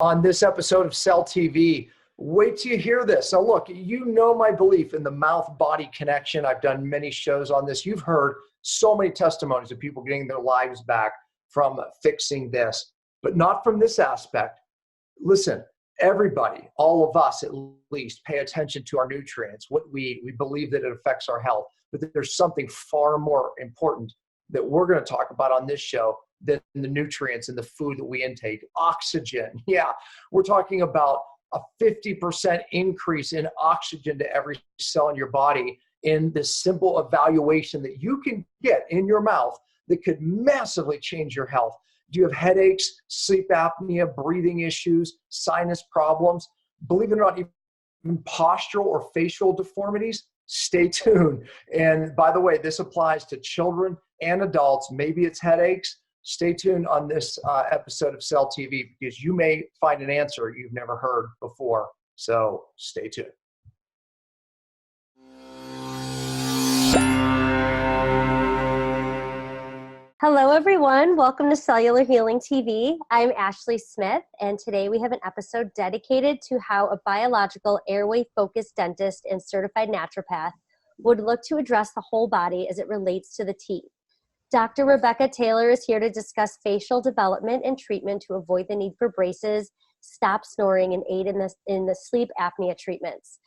on this episode of Cell TV. Wait till you hear this. Now look, you know my belief in the mouth-body connection. I've done many shows on this. You've heard so many testimonies of people getting their lives back from fixing this, but not from this aspect. Listen, everybody, all of us at least, pay attention to our nutrients. What we believe that it affects our health, but there's something far more important that we're going to talk about on this show than the nutrients in the food that we intake. Oxygen. Yeah, we're talking about a 50% increase in oxygen to every cell in your body in this simple evaluation that you can get in your mouth that could massively change your health. Do you have headaches, sleep apnea, breathing issues, sinus problems? Believe it or not, even postural or facial deformities? Stay tuned. And by the way, this applies to children and adults. Maybe it's headaches. Stay tuned on this episode of Cell TV because you may find an answer you've never heard before. So stay tuned. Hello, everyone. Welcome to Cellular Healing TV. I'm Ashley Smith, and today we have an episode dedicated to how a biological airway-focused dentist and certified naturopath would look to address the whole body as it relates to the teeth. Dr. Rebecca Taylor is here to discuss facial development and treatment to avoid the need for braces, stop snoring, and aid in the sleep apnea treatments.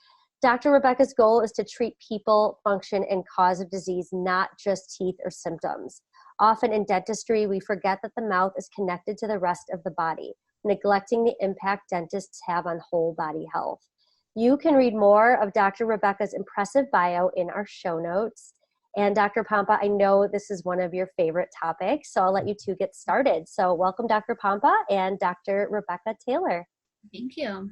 Dr. Rebecca's goal is to treat people, function, and cause of disease, not just teeth or symptoms. Often in dentistry, we forget that the mouth is connected to the rest of the body, neglecting the impact dentists have on whole body health. You can read more of Dr. Rebecca's impressive bio in our show notes. And Dr. Pompa, I know this is one of your favorite topics, so I'll let you two get started. So welcome, Dr. Pompa and Dr. Rebecca Taylor. Thank you.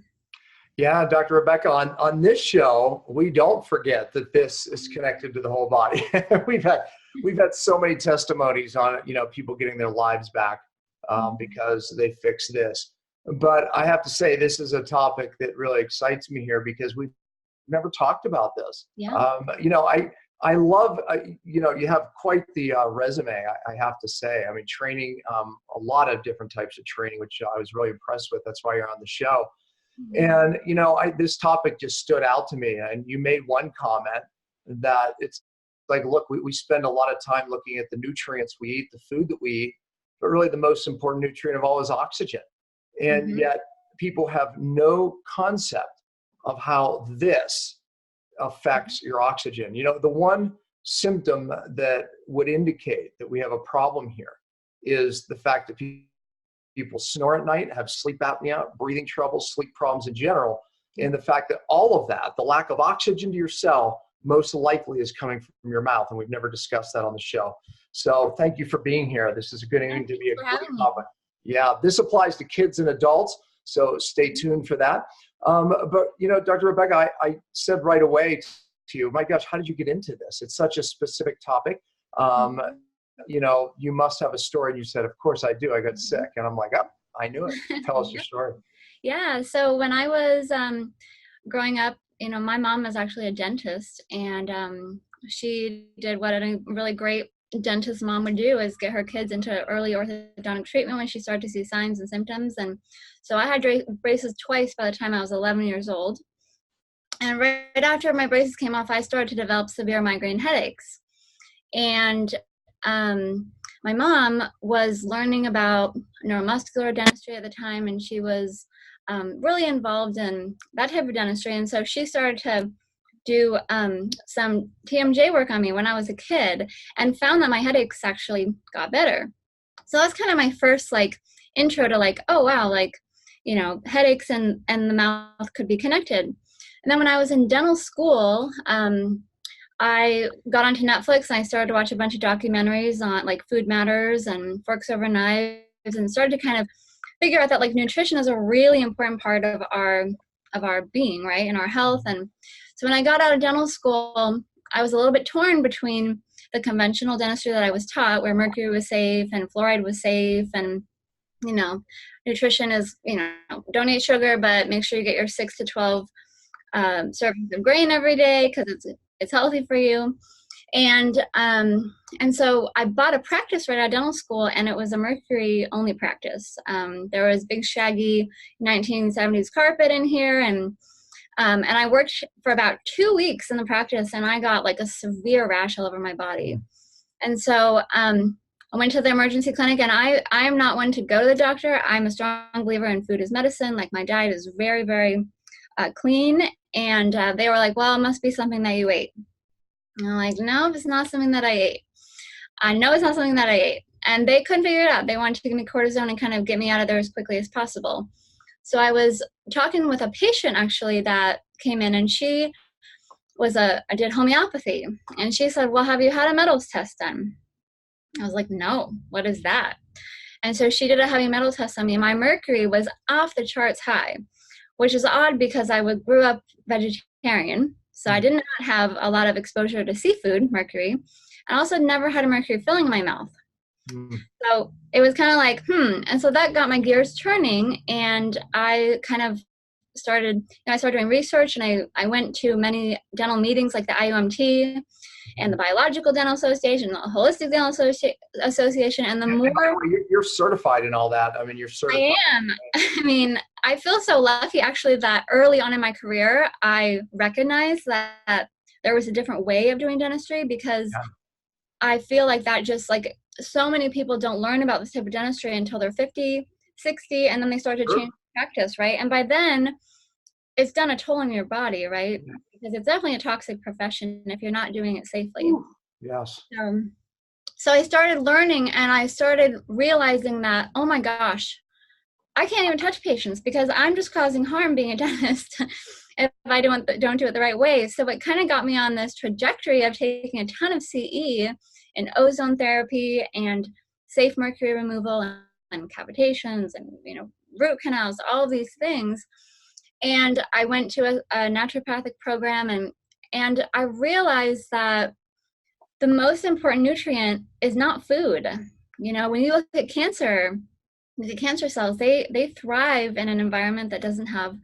Yeah, Dr. Rebecca, on this show, we don't forget that this is connected to the whole body. We've had so many testimonies on it, people getting their lives back because they fixed this. But I have to say, this is a topic that really excites me here because we've never talked about this. Yeah. I love, you have quite the resume, I have to say. I mean, training, a lot of different types of training, which I was really impressed with. That's why you're on the show. And, this topic just stood out to me. And you made one comment that it's like, look, we spend a lot of time looking at the nutrients we eat, the food that we eat, but really the most important nutrient of all is oxygen. And yet people have no concept of how this affects your oxygen. The one symptom that would indicate that we have a problem here is the fact that people snore at night, have sleep apnea, breathing trouble, sleep problems in general, and the fact that all of that, the lack of oxygen to your cell, most likely is coming from your mouth, and we've never discussed that on the show. So thank you for being here. This is going to be a great topic. Yeah, this applies to kids and adults, so stay tuned for that. But, Dr. Rebecca, I said right away to you, my gosh, how did you get into this? It's such a specific topic. You must have a story. And you said, of course I do. I got sick. And I'm like, oh, I knew it. Tell us your story. Yeah. So when I was growing up, my mom is actually a dentist, and she did what a really great dentist mom would do, is get her kids into early orthodontic treatment when she started to see signs and symptoms. And so I had braces twice by the time I was 11 years old. And right after my braces came off, I started to develop severe migraine headaches. And my mom was learning about neuromuscular dentistry at the time, and she was really involved in that type of dentistry. And so she started to do some TMJ work on me when I was a kid, and found that my headaches actually got better. So that's kind of my first intro to oh wow, headaches and the mouth could be connected. And then when I was in dental school, I got onto Netflix and I started to watch a bunch of documentaries on Food Matters and Forks Over Knives, and started to kind of figure out that nutrition is a really important part of our being, right, and our health. And so when I got out of dental school, I was a little bit torn between the conventional dentistry that I was taught, where mercury was safe and fluoride was safe, and nutrition is, don't eat sugar, but make sure you get your 6 to 12 servings of grain every day because it's healthy for you. And so I bought a practice right out of dental school, and it was a mercury only practice. There was big shaggy 1970s carpet in here, and I worked for about 2 weeks in the practice, and I got like a severe rash all over my body. And so I went to the emergency clinic, and I'm not one to go to the doctor. I'm a strong believer in food as medicine. Like, my diet is very, very clean. And they were like, well, it must be something that you ate. And I'm like, no, it's not something that I ate. I know it's not something that I ate. And they couldn't figure it out. They wanted to give me cortisone and kind of get me out of there as quickly as possible. So I was talking with a patient actually that came in, and she was I did homeopathy. And she said, well, have you had a metals test done? I was like, no, what is that? And so she did a heavy metal test on me. My mercury was off the charts high, which is odd because I grew up vegetarian. So I did not have a lot of exposure to seafood, mercury. I also never had a mercury filling in my mouth. So it was kind of like, And so that got my gears turning, and I kind of started doing research, and I went to many dental meetings like the IUMT and the Biological Dental Association, the Holistic Dental Association, and the more... You're certified in all that. I mean, you're certified. I am. I mean, I feel so lucky actually that early on in my career, I recognized that there was a different way of doing dentistry, because I feel like that just like so many people don't learn about this type of dentistry until they're 50, 60, and then they start to change practice, right? And by then, it's done a toll on your body, right? Because it's definitely a toxic profession if you're not doing it safely. Yes. So I started learning, and I started realizing that, oh my gosh, I can't even touch patients because I'm just causing harm being a dentist if I don't do it the right way. So it kind of got me on this trajectory of taking a ton of CE in ozone therapy and safe mercury removal and cavitations and, root canals, all of these things. And I went to a naturopathic program, and I realized that the most important nutrient is not food. When you look at cancer, the cancer cells, they thrive in an environment that doesn't have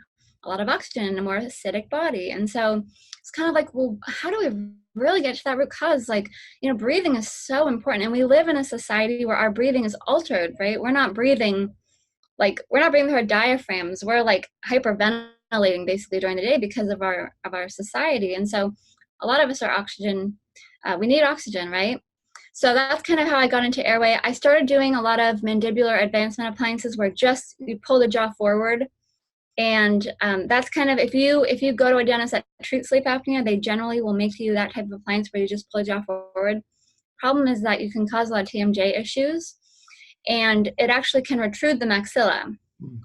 a lot of oxygen in a more acidic body. And so it's kind of like, well, how do we really get to that root cause? Like, breathing is so important. And we live in a society where our breathing is altered, right? We're not breathing through our diaphragms. We're like hyperventilating basically during the day because of our society. And so a lot of us are oxygen. We need oxygen, right? So that's kind of how I got into Airway. I started doing a lot of mandibular advancement appliances where just you pull the jaw forward. And that's kind of, if you go to a dentist that treats sleep apnea, they generally will make you that type of appliance where you just pull the jaw forward. Problem is that you can cause a lot of TMJ issues, and it actually can protrude the maxilla,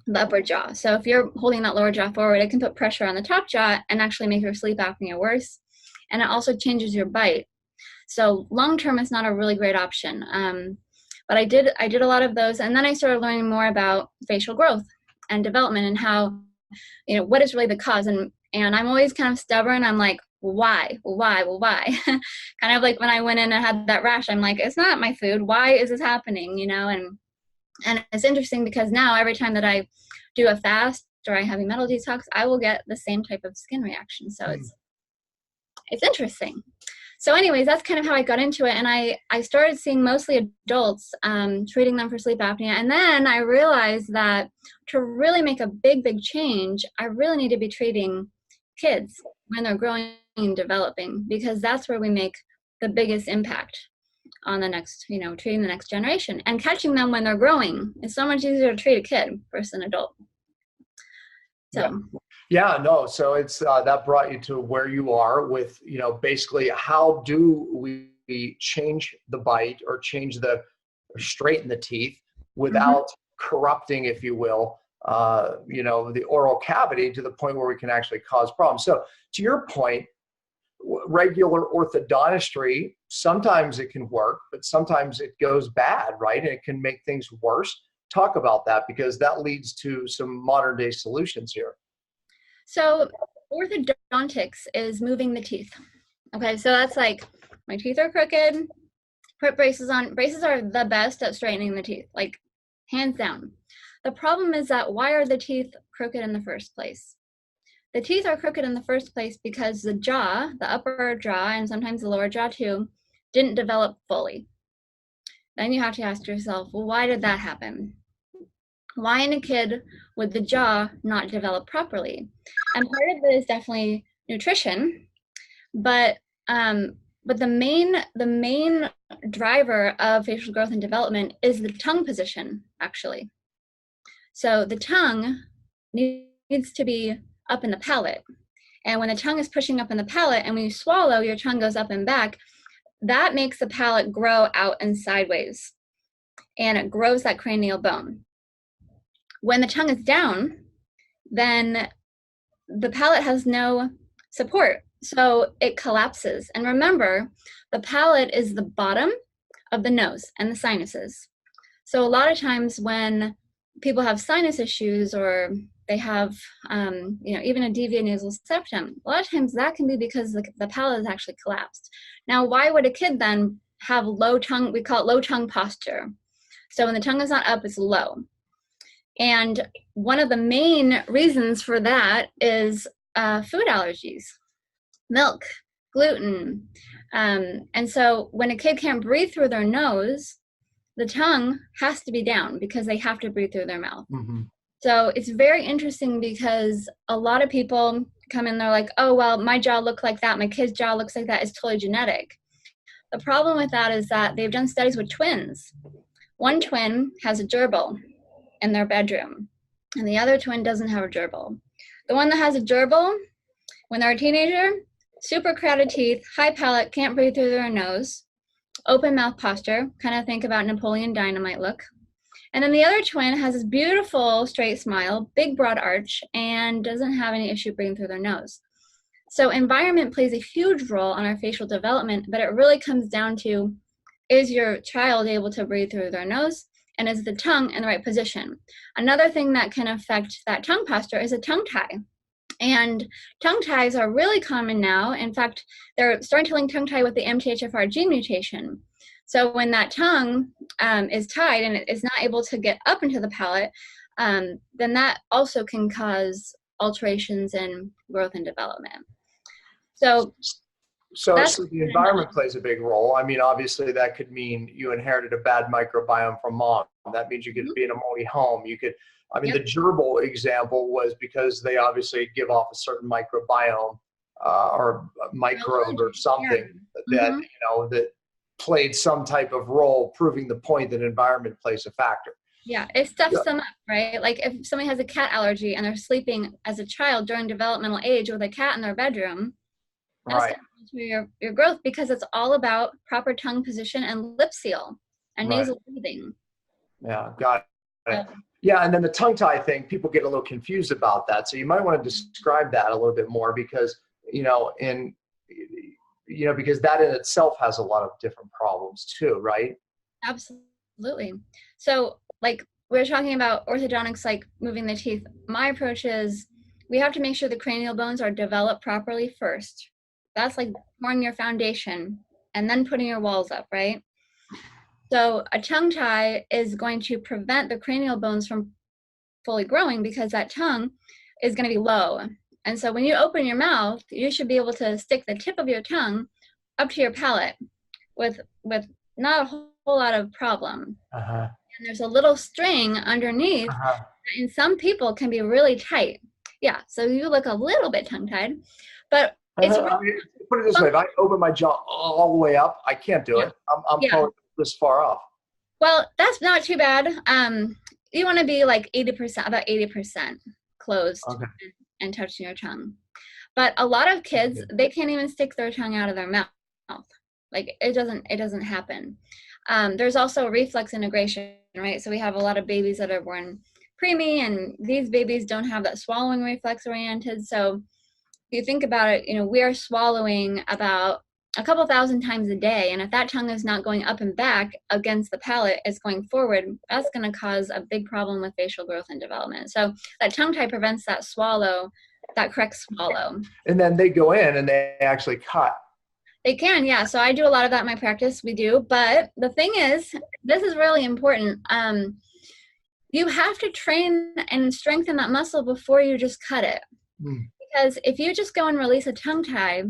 the upper jaw. So if you're holding that lower jaw forward, it can put pressure on the top jaw and actually make your sleep apnea worse. And it also changes your bite. So long-term, it's not a really great option. But I did a lot of those. And then I started learning more about facial growth and development and how, what is really the cause. And I'm always kind of stubborn. I'm like, why? Kind of like when I went in and had that rash, I'm like, it's not my food. Why is this happening? And it's interesting because now every time that I do a fast or I have a metal detox, I will get the same type of skin reaction. So it's interesting. So anyways, that's kind of how I got into it. And I started seeing mostly adults, treating them for sleep apnea. And then I realized that to really make a big, big change, I really need to be treating kids when they're growing and developing, because that's where we make the biggest impact on the next, treating the next generation. And catching them when they're growing is so much easier to treat a kid versus an adult. So. Yeah, no. So it's that brought you to where you are with, basically how do we change the bite or straighten the teeth without corrupting, if you will, the oral cavity to the point where we can actually cause problems. So to your point, regular orthodontistry, sometimes it can work, but sometimes it goes bad, right? And it can make things worse. Talk about that, because that leads to some modern day solutions here. So orthodontics is moving the teeth. Okay, so that's like, my teeth are crooked, put braces on. Braces are the best at straightening the teeth, like hands down. The problem is that why are the teeth crooked in the first place? the teeth are crooked in the first place because the jaw, the upper jaw, and sometimes the lower jaw too, didn't develop fully. Then you have to ask yourself, well, why did that happen? Why in a kid would the jaw not develop properly? And part of it is definitely nutrition, but the main driver of facial growth and development is the tongue position, actually. So the tongue needs to be up in the palate. And when the tongue is pushing up in the palate, and when you swallow, your tongue goes up and back, that makes the palate grow out and sideways. And it grows that cranial bone. When the tongue is down, then the palate has no support. So it collapses. And remember, the palate is the bottom of the nose and the sinuses. So a lot of times when people have sinus issues or they have, even a deviated nasal septum, a lot of times that can be because the palate is actually collapsed. Now, why would a kid then have low tongue? We call it low tongue posture. So when the tongue is not up, it's low. And one of the main reasons for that is food allergies, milk, gluten. And so when a kid can't breathe through their nose, the tongue has to be down because they have to breathe through their mouth. Mm-hmm. So it's very interesting because a lot of people come in, they're like, oh, well, my jaw looks like that. My kid's jaw looks like that. It's totally genetic. The problem with that is that they've done studies with twins. One twin has a gerbil in their bedroom, and the other twin doesn't have a gerbil. The one that has a gerbil, when they're a teenager, super crowded teeth, high palate, can't breathe through their nose, open mouth posture, kind of think about Napoleon Dynamite look. And then the other twin has this beautiful straight smile, big broad arch, and doesn't have any issue breathing through their nose. So environment plays a huge role on our facial development, but it really comes down to, is your child able to breathe through their nose? And is the tongue in the right position? Another thing that can affect that tongue posture is a tongue tie. And tongue ties are really common now. In fact, they're starting to link tongue tie with the MTHFR gene mutation. So when that tongue is tied and it is not able to get up into the palate, then that also can cause alterations in growth and development. So the environment plays a big role. I mean, obviously that could mean you inherited a bad microbiome from mom. That means you could be in a moldy home. You could, the gerbil example was because they obviously give off a certain microbiome or microbe or something that, that played some type of role, proving the point that environment plays a factor. Yeah, it stuffs them up, right? Like if somebody has a cat allergy and they're sleeping as a child during developmental age with a cat in their bedroom, that's going to alter your growth because it's all about proper tongue position and lip seal and nasal breathing. Yeah, got it. Yeah, and then the tongue tie thing, people get a little confused about that. So you might want to describe that a little bit more because, because that in itself has a lot of different problems too, right? Absolutely. So like we're talking about orthodontics, like moving the teeth. My approach is we have to make sure the cranial bones are developed properly first. That's like pouring your foundation and then putting your walls up, right? So a tongue tie is going to prevent the cranial bones from fully growing because that tongue is going to be low. And so when you open your mouth, you should be able to stick the tip of your tongue up to your palate with not a whole lot of problem. And there's a little string underneath that in some people can be really tight. Yeah, so you look a little bit tongue-tied, but it's put it this way, if I open my jaw all the way up, I can't do it. I'm probably this far off. Well, that's not too bad. You want to be like 80%, about 80% closed and touching your tongue. But a lot of kids, they can't even stick their tongue out of their mouth. Like it doesn't happen. There's also reflex integration, right? So we have a lot of babies that are born preemie, and these babies don't have that swallowing reflex oriented. So if you think about it, we are swallowing about a couple thousand times a day. And if that tongue is not going up and back against the palate, it's going forward, that's going to cause a big problem with facial growth and development. So that tongue tie prevents that correct swallow. And then they go in and they actually cut. They can, yeah. So I do a lot of that in my practice. We do. But the thing is, this is really important. You have to train and strengthen that muscle before you just cut it. Because if you just go and release a tongue tie,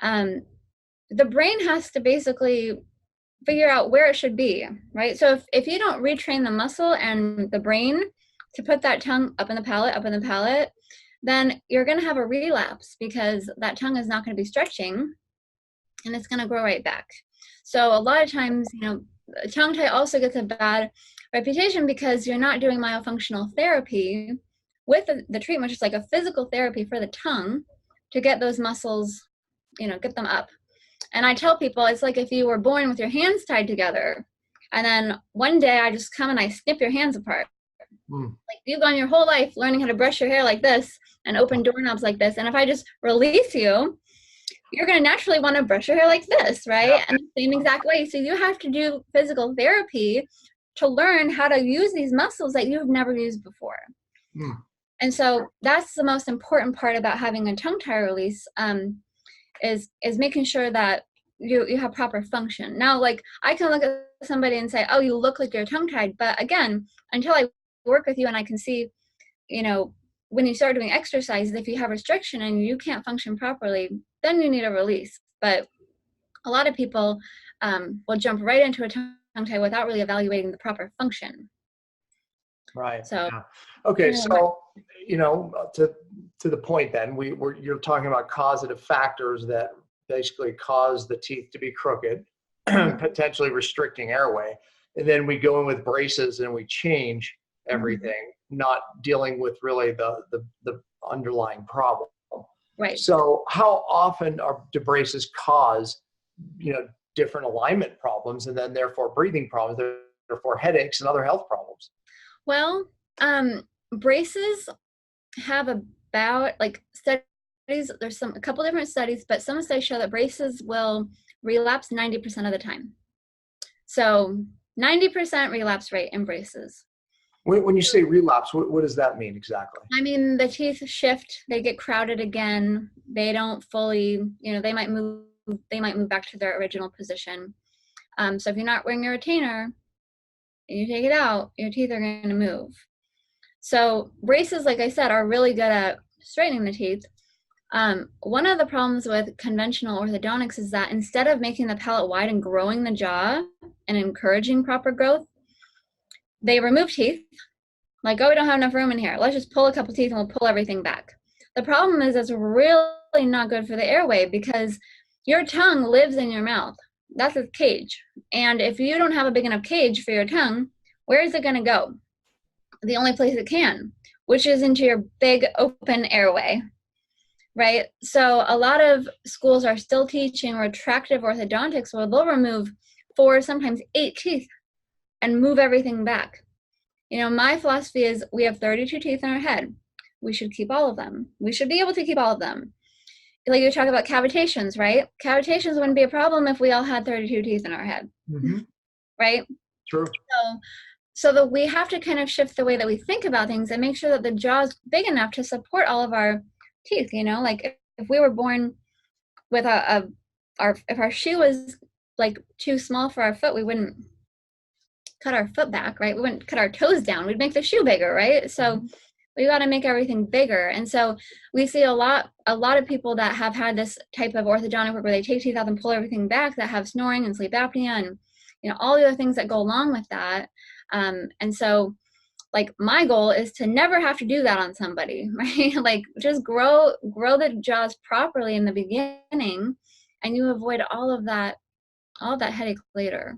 the brain has to basically figure out where it should be, right? So if you don't retrain the muscle and the brain to put that tongue up in the palate, then you're going to have a relapse because that tongue is not going to be stretching and it's going to grow right back. So a lot of times, tongue tie also gets a bad reputation because you're not doing myofunctional therapy with the treatment, just like a physical therapy for the tongue to get those muscles, get them up. And I tell people, it's like if you were born with your hands tied together and then one day I just come and I snip your hands apart. Like you've gone your whole life learning how to brush your hair like this and open doorknobs like this. And if I just release you, you're going to naturally want to brush your hair like this, right? Yeah. And the same exact way. So you have to do physical therapy to learn how to use these muscles that you've never used before. And so that's the most important part about having a tongue tie release, is making sure that you have proper function. Now, like I can look at somebody and say, oh, you look like you're tongue tied. But again, until I work with you and I can see, when you start doing exercises, if you have restriction and you can't function properly, then you need a release. But a lot of people will jump right into a tongue tie without really evaluating the proper function. Right. So, yeah. Okay. So, to the point then, you're talking about causative factors that basically cause the teeth to be crooked, potentially restricting airway. And then we go in with braces and we change everything, not dealing with really the underlying problem. Right. So how often do braces cause, different alignment problems and then therefore breathing problems, therefore headaches and other health problems? Well, braces have about studies, there's a couple different studies, but some studies show that braces will relapse 90% of the time. So 90% relapse rate in braces. When you say relapse, what does that mean exactly? I mean, the teeth shift, they get crowded again. They don't fully, they might move back to their original position. So if you're not wearing your retainer and you take it out, your teeth are going to move. So braces, like I said, are really good at straightening the teeth. One of the problems with conventional orthodontics is that instead of making the palate wide and growing the jaw and encouraging proper growth, they remove teeth. Like, oh, we don't have enough room in here. Let's just pull a couple teeth and we'll pull everything back. The problem is it's really not good for the airway because your tongue lives in your mouth. That's its cage. And if you don't have a big enough cage for your tongue, where is it going to go? The only place it can, which is into your big open airway, right? So a lot of schools are still teaching retractive orthodontics where they'll remove 4, sometimes 8 teeth and move everything back. My philosophy is we have 32 teeth in our head. We should keep all of them. We should be able to keep all of them. Like you talk about cavitations, right? Cavitations wouldn't be a problem if we all had 32 teeth in our head, right? True. So that we have to kind of shift the way that we think about things and make sure that the jaw is big enough to support all of our teeth, like if we were born with if our shoe was like too small for our foot, we wouldn't cut our foot back, right? We wouldn't cut our toes down. We'd make the shoe bigger, right? So we got to make everything bigger. And so we see a lot of people that have had this type of orthodontic work where they take teeth out and pull everything back that have snoring and sleep apnea and all the other things that go along with that. And so like my goal is to never have to do that on somebody, right? Like just grow the jaws properly in the beginning and you avoid all of that headache later.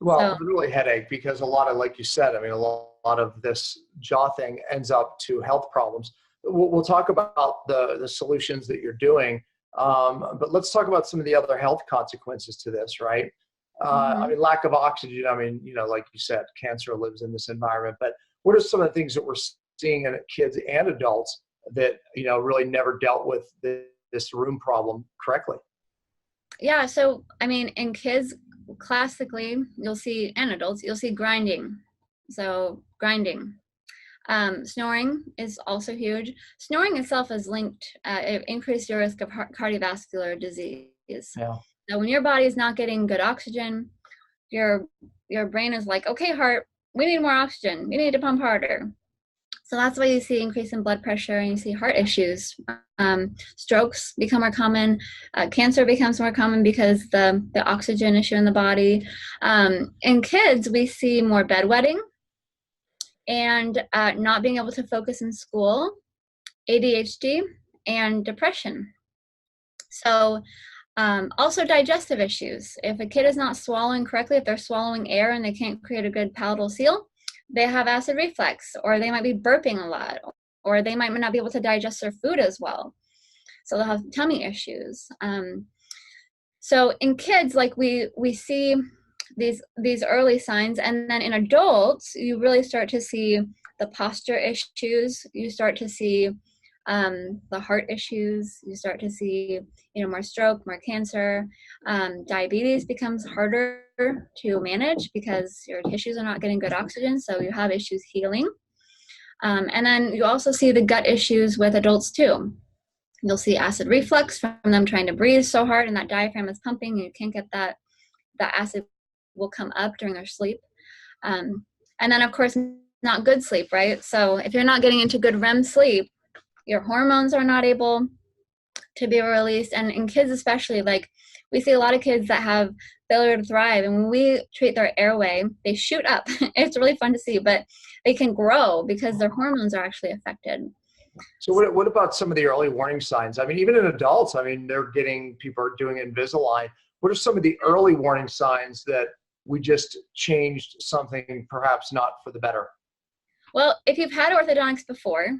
Well, really headache because a lot of, like you said, a lot of this jaw thing ends up to health problems. We'll talk about the solutions that you're doing, but let's talk about some of the other health consequences to this, right? Lack of oxygen, like you said, cancer lives in this environment, but what are some of the things that we're seeing in kids and adults that, really never dealt with this room problem correctly? Yeah. So, in kids, classically, and adults, you'll see grinding. So grinding. Snoring is also huge. Snoring itself is linked, it increases your risk of cardiovascular disease. Yeah. So when your body is not getting good oxygen, your brain is like, okay, heart, we need more oxygen. We need to pump harder. So that's why you see increase in blood pressure and you see heart issues. Strokes become more common. Cancer becomes more common because the oxygen issue in the body. In kids, we see more bedwetting and not being able to focus in school, ADHD, and depression. So also digestive issues. If a kid is not swallowing correctly, if they're swallowing air and they can't create a good palatal seal, they have acid reflux, or they might be burping a lot, or they might not be able to digest their food as well. So they'll have tummy issues. So in kids, like we see these early signs, and then in adults, you really start to see the posture issues. You start to see the heart issues. You start to see, more stroke, more cancer. Diabetes becomes harder to manage because your tissues are not getting good oxygen, so you have issues healing. And then you also see the gut issues with adults too. You'll see acid reflux from them trying to breathe so hard and that diaphragm is pumping and you can't get that acid will come up during their sleep. And then of course, not good sleep, right? So if you're not getting into good REM sleep, your hormones are not able to be released. And in kids especially, like we see a lot of kids that have failure to thrive, and when we treat their airway, they shoot up. It's really fun to see, but they can grow because their hormones are actually affected. So what about some of the early warning signs? I mean, even in adults, I mean, people are doing Invisalign. What are some of the early warning signs that we just changed something perhaps not for the better? Well, if you've had orthodontics before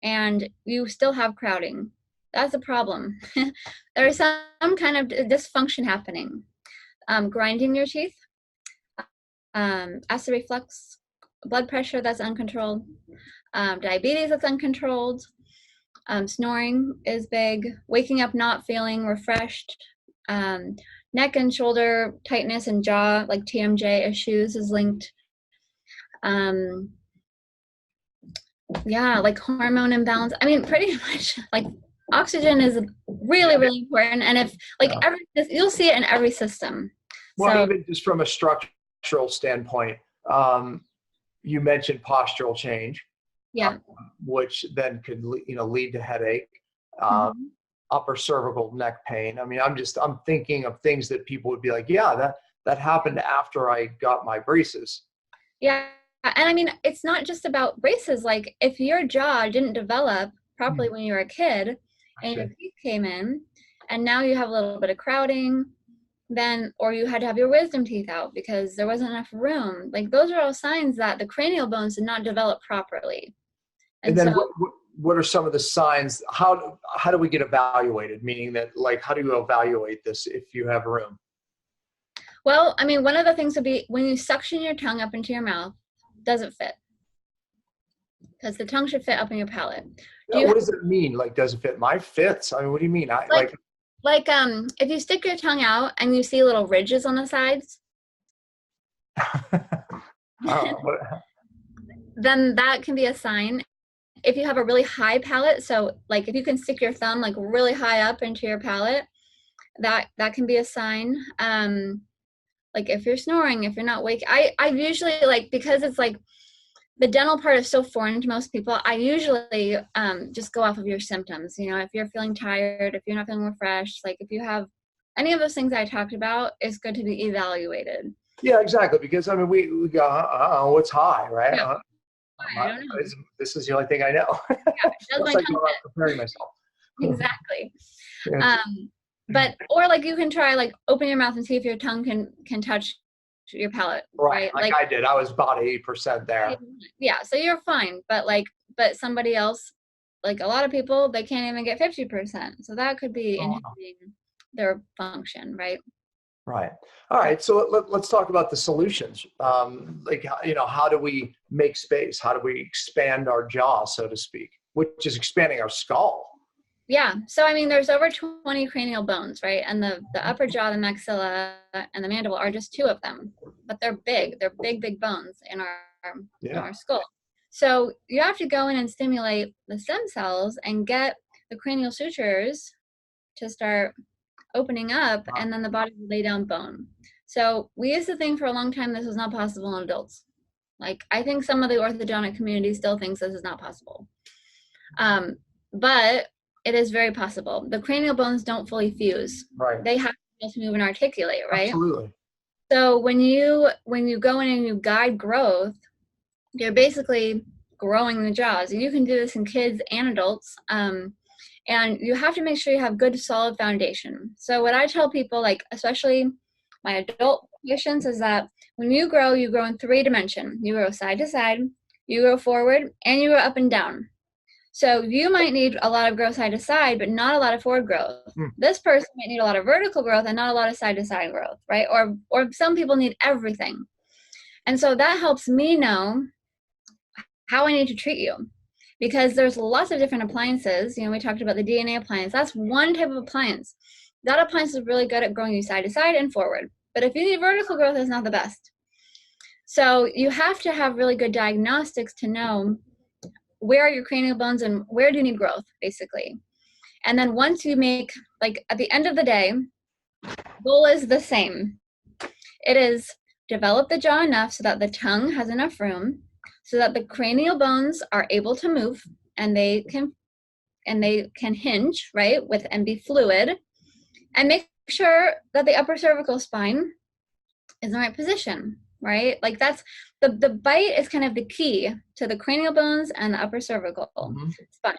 and you still have crowding, that's a problem. There's some kind of dysfunction happening. Grinding your teeth, acid reflux, blood pressure that's uncontrolled, diabetes that's uncontrolled, snoring is big, waking up not feeling refreshed, neck and shoulder tightness and jaw, like TMJ issues is linked. Like hormone imbalance. I mean, pretty much like oxygen is really, really important. And if you'll see it in every system. Well, so, even just from a structural standpoint, you mentioned postural change, which then could lead to headache, upper cervical neck pain. I mean, I'm thinking of things that people would be like, yeah, that happened after I got my braces. Yeah. And I mean, it's not just about braces. Like if your jaw didn't develop properly when you were a kid and your teeth came in and now you have a little bit of crowding, or you had to have your wisdom teeth out because there wasn't enough room. Like those are all signs that the cranial bones did not develop properly. And then what are some of the signs? How do we get evaluated? Meaning that, like, how do you evaluate this if you have room? Well, I mean, one of the things would be when you suction your tongue up into your mouth, does it fit? Because the tongue should fit up in your palate. What does it mean? Like, does it fit? Mine fits. I mean, what do you mean? If you stick your tongue out and you see little ridges on the sides, then that can be a sign. If you have a really high palate, so like if you can stick your thumb like really high up into your palate, that can be a sign. Like if you're snoring, if you're not waking, I usually because it's like the dental part is so foreign to most people, I usually just go off of your symptoms. If you're feeling tired, if you're not feeling refreshed, like if you have any of those things I talked about, it's good to be evaluated. Yeah, exactly. Because I mean, we go, what's high, right? Yeah. I don't know. This is the only thing I know. Yeah, does my tongue fit? Preparing myself. Exactly. Yeah. Or like you can try open your mouth and see if your tongue can touch your palate. Right. Like I did. I was about 80% there. Yeah. So you're fine. But somebody else, like a lot of people, they can't even get 50%. So that could be inhibiting their function, right? Right. All right. So let's talk about the solutions. How do we make space? How do we expand our jaw, so to speak, which is expanding our skull? Yeah. So, I mean, there's over 20 cranial bones, right? And the upper jaw, the maxilla, and the mandible are just two of them, but they're big. They're big, big bones in our skull. So you have to go in and stimulate the stem cells and get the cranial sutures to start opening up, and then the body will lay down bone. So we used to think for a long time this was not possible in adults. Like, I think some of the orthodontic community still thinks this is not possible. But it is very possible. The cranial bones don't fully fuse. Right. They have to be able to move and articulate, right? Absolutely. So when you go in and you guide growth, you're basically growing the jaws. And you can do this in kids and adults. And you have to make sure you have good, solid foundation. So what I tell people, like especially my adult patients, is that when you grow in 3 dimensions. You grow side to side, you grow forward, and you grow up and down. So you might need a lot of growth side to side, but not a lot of forward growth. This person might need a lot of vertical growth and not a lot of side to side growth, right? Or some people need everything. And so that helps me know how I need to treat you, because there's lots of different appliances. You know, we talked about the DNA appliance. That's one type of appliance. That appliance is really good at growing you side to side and forward. But if you need vertical growth, it's not the best. So you have to have really good diagnostics to know where are your cranial bones and where do you need growth, basically. And then once you make, like at the end of the day, goal is the same. It is develop the jaw enough so that the tongue has enough room, so that the cranial bones are able to move and they can hinge, right, and be fluid, and make sure that the upper cervical spine is in the right position, right? Like that's the bite is kind of the key to the cranial bones and the upper cervical spine.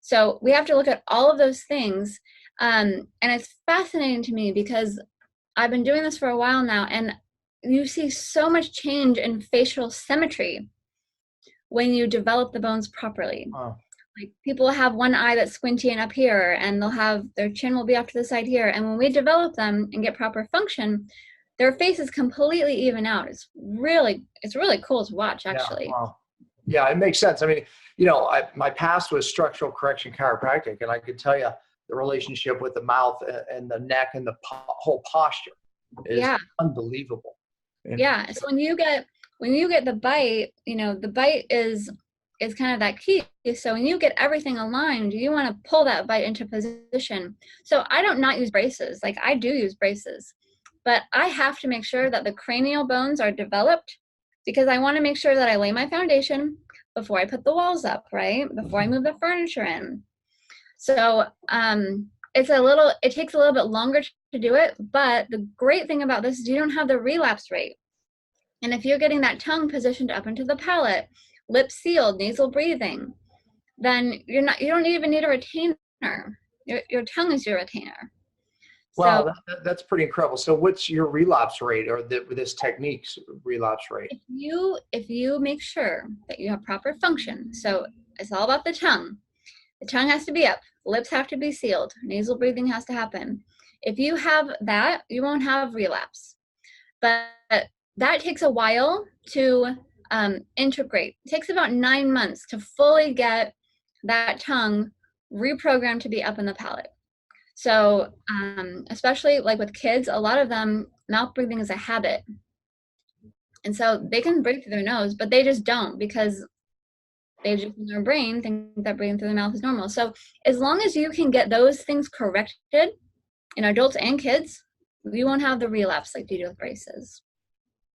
So we have to look at all of those things. And it's fascinating to me because I've been doing this for a while now, and you see so much change in facial symmetry when you develop the bones properly. Wow. Like people have one eye that's squinty and up here, and they'll have their chin will be off to the side here. And when we develop them and get proper function, their faces completely even out. It's really cool to watch, actually. Yeah, wow. Yeah, it makes sense. I mean, you know, my past was structural correction chiropractic, and I could tell you the relationship with the mouth and the neck and the whole posture is unbelievable. Yeah. So when you get the bite, you know, the bite is kind of that key. So when you get everything aligned, you want to pull that bite into position. So I don't not use braces. Like I do use braces, but I have to make sure that the cranial bones are developed, because I want to make sure that I lay my foundation before I put the walls up, right? Before I move the furniture in. So it takes a little bit longer to do it, but the great thing about this is you don't have the relapse rate. And if you're getting that tongue positioned up into the palate, lips sealed, nasal breathing, then you don't even need a retainer. Your tongue is your retainer. Wow, that's pretty incredible. So what's your relapse rate, or this technique's relapse rate? If you make sure that you have proper function, so it's all about the tongue. The tongue has to be up, lips have to be sealed, nasal breathing has to happen. If you have that, you won't have relapse. But that takes a while to integrate. It takes about 9 months to fully get that tongue reprogrammed to be up in the palate. So especially like with kids, a lot of them, mouth breathing is a habit. And so they can breathe through their nose, but they just don't, because they just in their brain think that breathing through the mouth is normal. So as long as you can get those things corrected in adults and kids, you won't have the relapse like you do with braces.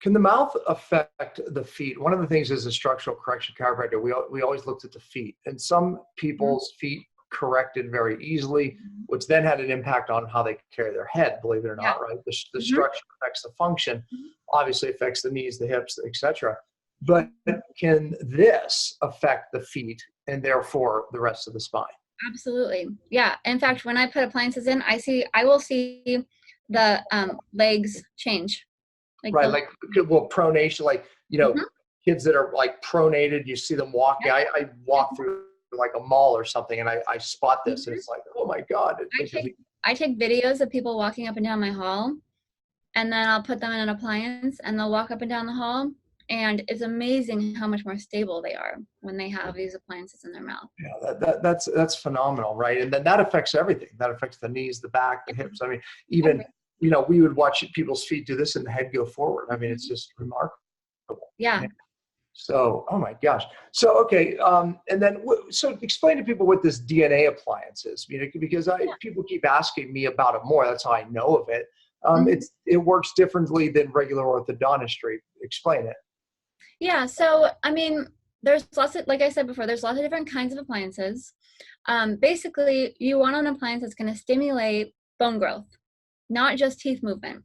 Can the mouth affect the feet? One of the things as a structural correction chiropractor, we always looked at the feet, and some people's feet corrected very easily, which then had an impact on how they carry their head, believe it or not, right? The structure affects the function, obviously affects the knees, the hips, etc. But can this affect the feet and therefore the rest of the spine? Absolutely. Yeah. In fact, when I put appliances in, I will see the legs change. Like pronation, like, you know, kids that are like pronated, you see them walking. I walk through like a mall or something, and I spot this, and it's like, oh my God. I take videos of people walking up and down my hall, and then I'll put them in an appliance, and they'll walk up and down the hall, and it's amazing how much more stable they are when they have these appliances in their mouth. Yeah, that's phenomenal, right? And then that affects everything. That affects the knees, the back, the hips. I mean, even, you know, we would watch people's feet do this and the head go forward. I mean, it's just remarkable. Yeah. So, oh my gosh. So, okay. And then, so explain to people what this DNA appliance is, you know, because people keep asking me about it more. That's how I know of it. It works differently than regular orthodontistry. Explain it. Yeah, so I mean, there's lots of, like I said before, there's lots of different kinds of appliances. Basically, you want an appliance that's going to stimulate bone growth, not just teeth movement.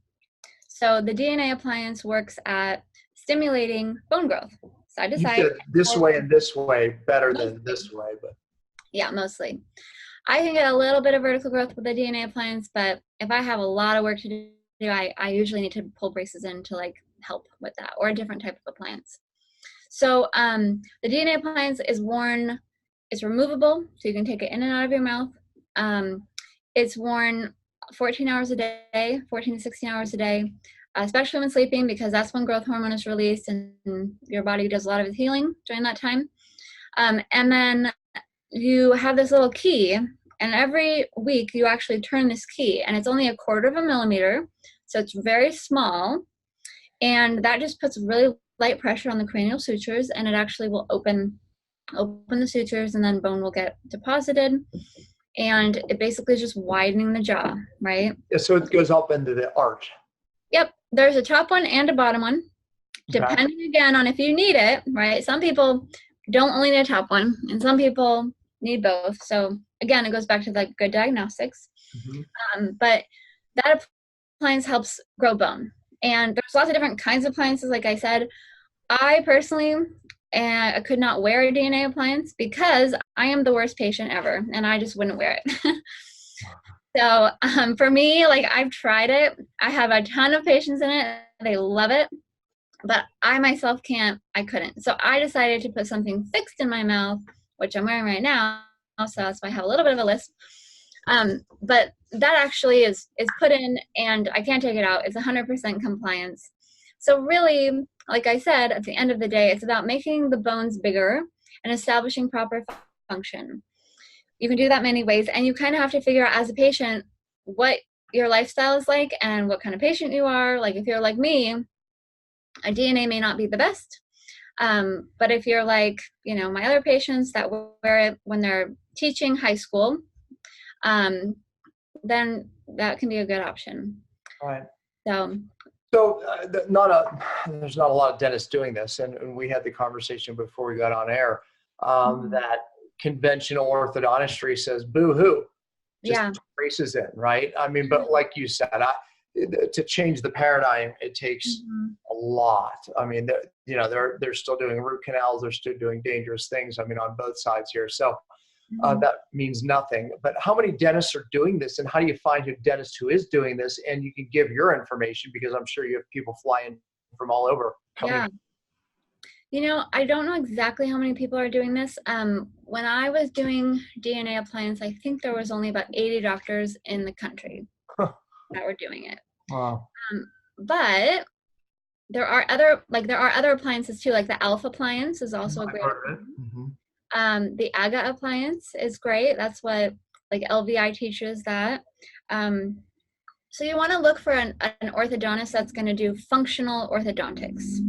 So the DNA appliance works at stimulating bone growth, side to You side. said this way and this way better than this way, but Yeah, mostly. I can get a little bit of vertical growth with the DNA appliance, but if I have a lot of work to do, I usually need to pull braces in to like help with that, or a different type of appliance. So the DNA appliance is worn, it's removable, so you can take it in and out of your mouth. It's worn 14 hours a day, 14 to 16 hours a day, especially when sleeping, because that's when growth hormone is released and your body does a lot of its healing during that time. And then you have this little key, and every week you actually turn this key, and it's only 1/4 millimeter, so it's very small, and that just puts really light pressure on the cranial sutures, and it actually will open the sutures, and then bone will get deposited, and it basically is just widening the jaw, right? yeah, so it goes up into the arch. Yep, there's a top one and a bottom one, depending again on if you need it, right? Some people don't only need a top one, and some people need both. So again, it goes back to like good diagnostics. But that appliance helps grow bone. And there's lots of different kinds of appliances. Like I said, I personally I could not wear a DNA appliance because I am the worst patient ever, and I just wouldn't wear it. So for me, like I've tried it. I have a ton of patients in it. They love it. But I myself I couldn't. So I decided to put something fixed in my mouth, which I'm wearing right now. So that's why I have a little bit of a lisp. But that actually is put in, and I can't take it out. It's 100% compliance. So really, like I said, at the end of the day, it's about making the bones bigger and establishing proper function. You can do that many ways, and you kind of have to figure out as a patient what your lifestyle is like and what kind of patient you are. Like if you're like me, a DNA may not be the best. But if you're like, my other patients that wear it when they're teaching high school, then that can be a good option. Right. So there's not a lot of dentists doing this. And we had the conversation before we got on air, that conventional orthodontistry says, boo-hoo, just braces in, right? I mean, but like you said, to change the paradigm, it takes a lot. I mean, they're still doing root canals. They're still doing dangerous things. I mean, on both sides here. So that means nothing. But how many dentists are doing this, and how do you find a dentist who is doing this? And you can give your information, because I'm sure you have people flying from all over. I don't know exactly how many people are doing this. When I was doing DNA appliance, I think there was only about 80 doctors in the country that were doing it. Wow. But there are other appliances too, like the Alpha appliance is also a great appliance. The AGA appliance is great. That's what like LVI teaches that. So you want to look for an orthodontist that's going to do functional orthodontics.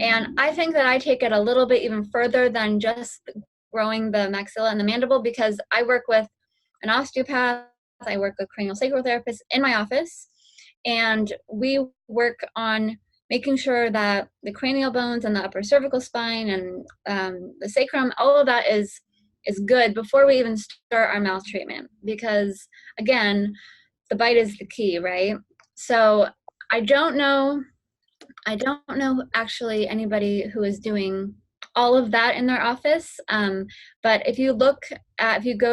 And I think that I take it a little bit even further than just growing the maxilla and the mandible, because I work with an osteopath, I work with cranial sacral therapists in my office, and we work on making sure that the cranial bones and the upper cervical spine and the sacrum, all of that is good before we even start our mouth treatment, because again, the bite is the key, right? So I don't know actually anybody who is doing all of that in their office. But if you go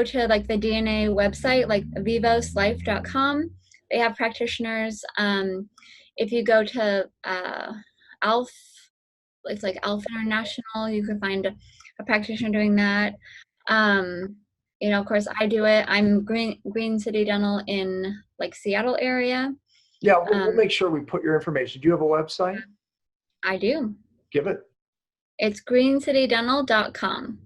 to like the DNA website, like vivoslife.com, they have practitioners. If you go to it's like ALF International, you can find a practitioner doing that. Of course I do it. I'm Green City Dental in like Seattle area. Yeah, we'll make sure we put your information. Do you have a website? I do. Give it. It's greencitydental.com.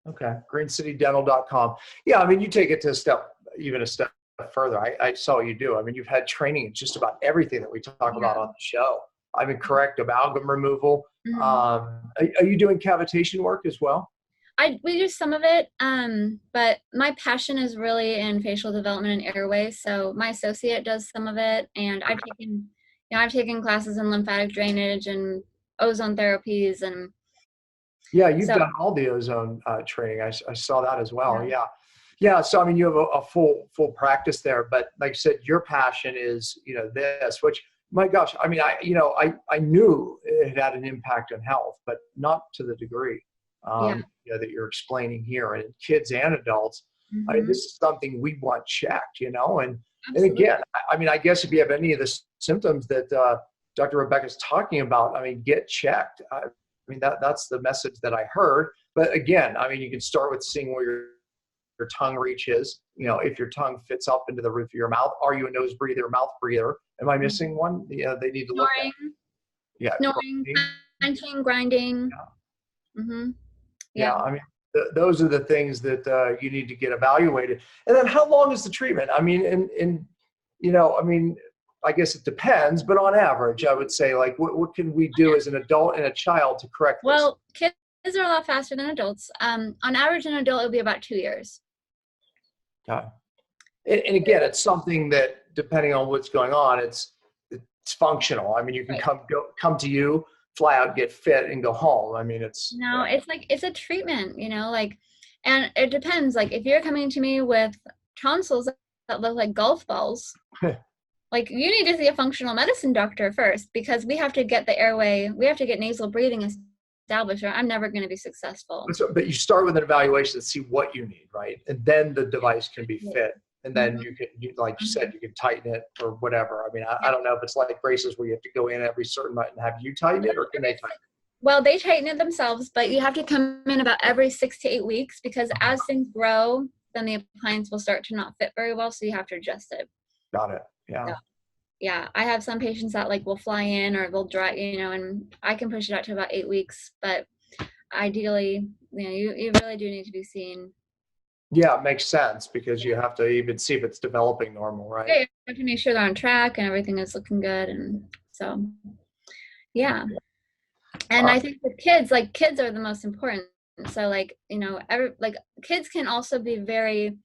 Okay, greencitydental.com. Yeah, I mean, you take it to even a step further. I saw what you do. I mean, you've had training in just about everything that we talk about on the show. I mean, correct amalgam removal. Are you doing cavitation work as well? We do some of it, but my passion is really in facial development and airway. So my associate does some of it, and I've taken classes in lymphatic drainage and ozone therapies, and Yeah, you've So done all the ozone training. I saw that as well. yeah. Yeah. Yeah. So, I mean, you have a full practice there, but like I said, your passion is, this, which, my gosh, I mean, I knew it had an impact on health, but not to the degree, Yeah. that you're explaining here, and kids and adults. I mean, Mhm. this is something we want checked, and Absolutely. again, I mean, I guess if you have any of the symptoms that Dr. Rebecca's talking about, I mean, get checked. I mean, that's the message that I heard. But again, I mean, you can start with seeing where your tongue reaches. If your tongue fits up into the roof of your mouth, are you a nose breather, mouth breather? Am I Mhm. missing one? They need to look at. Snoring, Yeah, snoring, clenching, grinding. Hmm. yeah. Yeah. I mean, those are the things that you need to get evaluated. And then, how long is the treatment? I mean, I mean, I guess it depends, but on average, I would say, like, what can we do as an adult and a child to correct this? Well, kids are a lot faster than adults. On average, an adult, it'll be about 2 years. Yeah. And again, it's something that, depending on what's going on, it's functional. I mean, you can Right. come to you, fly out, get fit, and go home. I mean, No, it's like, it's a treatment, like, and it depends. Like, if you're coming to me with tonsils that look like golf balls, like, you need to see a functional medicine doctor first, because we have to get the airway, we have to get nasal breathing established, or I'm never going to be successful. but you start with an evaluation to see what you need, right? And then the device can be fit. And then like you said, you can tighten it or whatever. I mean, I don't know if it's like braces where you have to go in every certain night and have you tighten it, or can they tighten it? Well, they tighten it themselves, but you have to come in about every 6 to 8 weeks, because as things grow, then the appliance will start to not fit very well, so you have to adjust it. Got it. Yeah. So, yeah, I have some patients that like will fly in or they'll dry, and I can push it out to about 8 weeks, but ideally, you really do need to be seen. Yeah, it makes sense, because you have to even see if it's developing normal, right? Yeah, you have to make sure they're on track and everything is looking good, and so, yeah. And I think with kids, like, kids are the most important. So, like, kids can also be very,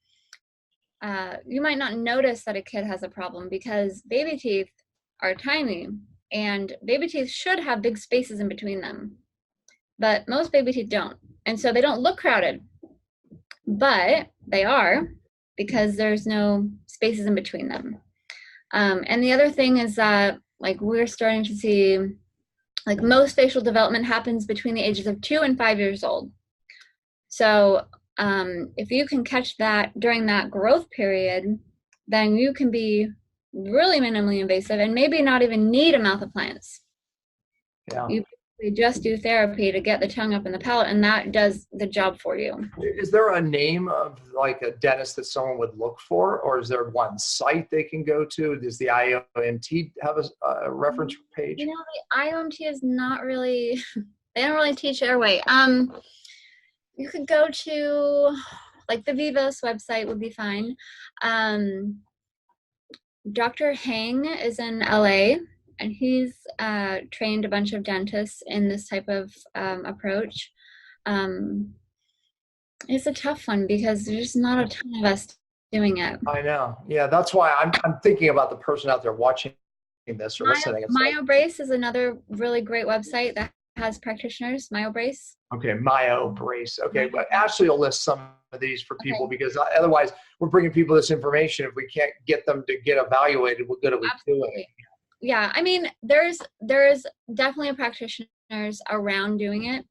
you might not notice that a kid has a problem, because baby teeth are tiny, and baby teeth should have big spaces in between them, but most baby teeth don't. And so they don't look crowded, but they are, because there's no spaces in between them. And the other thing is that, like, we're starting to see, like, most facial development happens between the ages of 2 and 5 years old. So if you can catch that during that growth period, then you can be really minimally invasive and maybe not even need a mouth appliance. Yeah. You just do therapy to get the tongue up in the palate, and that does the job for you. Is there a name of, like, a dentist that someone would look for, or is there one site they can go to? Does the IOMT have a reference page? The IOMT is not really, they don't really teach airway. You could go to, like, the Vivos website would be fine. Dr. Hang is in LA, and he's trained a bunch of dentists in this type of approach. It's a tough one, because there's just not a ton of us doing it. I know. Yeah, that's why I'm thinking about the person out there watching this or listening. MyoBrace is another really great website that has practitioners. MyoBrace. Okay, MyoBrace. Okay, but Ashley will list some of these for people, because otherwise we're bringing people this information. If we can't get them to get evaluated, what good are we doing? Yeah, I mean, there's definitely practitioners around doing it.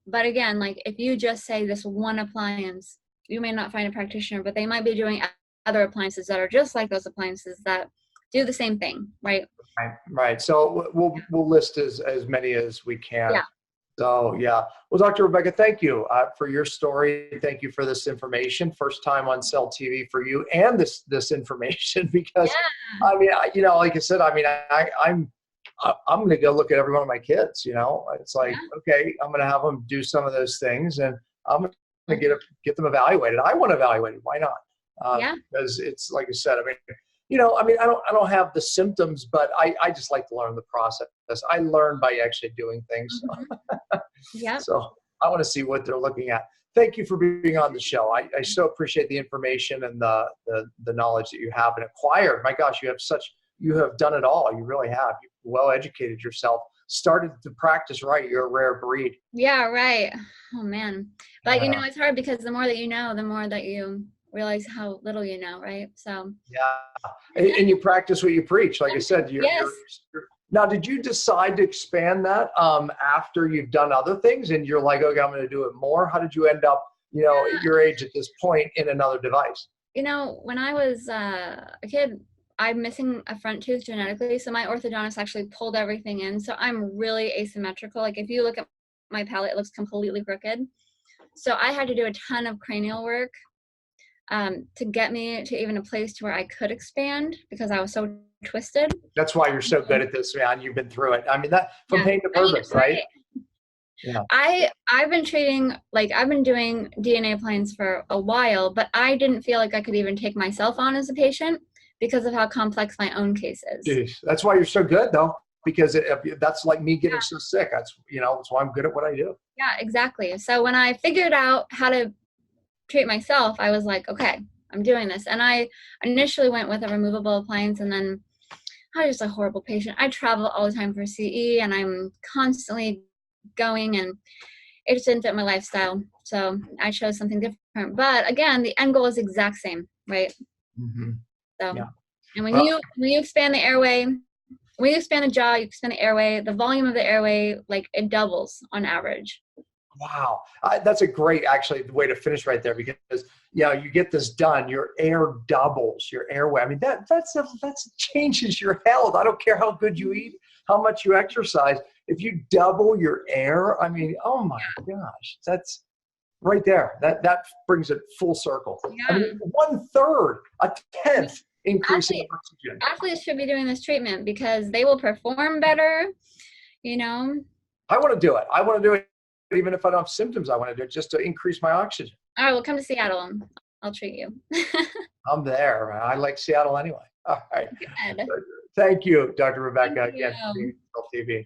But again, like, if you just say this one appliance, you may not find a practitioner, but they might be doing other appliances that are just like those appliances that do the same thing, right? Right. So we'll list as many as we can. Yeah. So, yeah. Well, Dr. Rebecca, thank you for your story. Thank you for this information. First time on Cell TV for you, and this information, because I mean, like I said, I mean, I'm going to go look at every one of my kids. It's like, okay, I'm going to have them do some of those things, and I'm going to get them evaluated. I want to evaluate it. Why not? Because it's, like I said, I mean, I don't have the symptoms, but I just like to learn the process. I learn by actually doing things. Yeah. So I want to see what they're looking at. Thank you for being on the show. I so appreciate the information and the knowledge that you have and acquired. My gosh, you have done it all. You really have. You've well educated yourself. started to practice right. You're a rare breed. Yeah, right. Oh man. But Yeah. it's hard because the more that you know, the more that you realize how little you know, right? So Yeah. And you practice what you preach. Like I said, yes. Now, did you decide to expand that after you've done other things and you're like, okay, I'm going to do it more? How did you end up, at your age at this point in another device? When I was a kid, I'm missing a front tooth genetically. So my orthodontist actually pulled everything in. So I'm really asymmetrical. Like if you look at my palate, it looks completely crooked. So I had to do a ton of cranial work to get me to even a place to where I could expand because I was so twisted. That's why you're so good at this, man. You've been through it. I mean, that from pain to purpose, right? Yeah. I've been treating, I've been doing DNA plans for a while, but I didn't feel like I could even take myself on as a patient because of how complex my own case is. Jeez. That's why you're so good, though, because that's like me getting so sick. That's why I'm good at what I do. Yeah, exactly. So when I figured out how to treat myself, I was like, okay, I'm doing this. And I initially went with a removable appliance, and then I was just a horrible patient. I travel all the time for CE, and I'm constantly going, and it just didn't fit my lifestyle. So I chose something different. But again, the end goal is exact same, right? Mm-hmm. So, yeah. And when you expand the airway, when you expand the jaw, you expand the airway, the volume of the airway, it doubles on average. Wow. That's a great, actually, way to finish right there, because, you get this done, your air doubles, your airway. I mean, that changes your health. I don't care how good you eat, how much you exercise. If you double your air, I mean, oh my gosh, that's right there. That brings it full circle. Yeah. I mean, 1/3, a 10th increase in oxygen. Athletes should be doing this treatment because they will perform better, I want to do it. I want to do it. Even if I don't have symptoms, I want to do it just to increase my oxygen. All right, well, come to Seattle. I'll treat you. I'm there. I like Seattle anyway. All right. Good. Thank you, Dr. Rebecca, Thank again, for being on TV.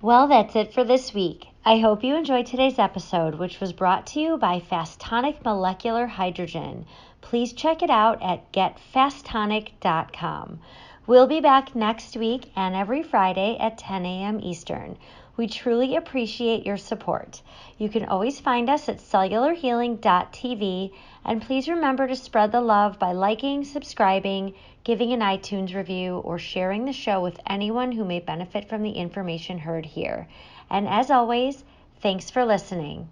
Well, that's it for this week. I hope you enjoyed today's episode, which was brought to you by Fastonic Molecular Hydrogen. Please check it out at getfastonic.com. We'll be back next week and every Friday at 10 a.m. Eastern. We truly appreciate your support. You can always find us at cellularhealing.tv, and please remember to spread the love by liking, subscribing, giving an iTunes review, or sharing the show with anyone who may benefit from the information heard here. And as always, thanks for listening.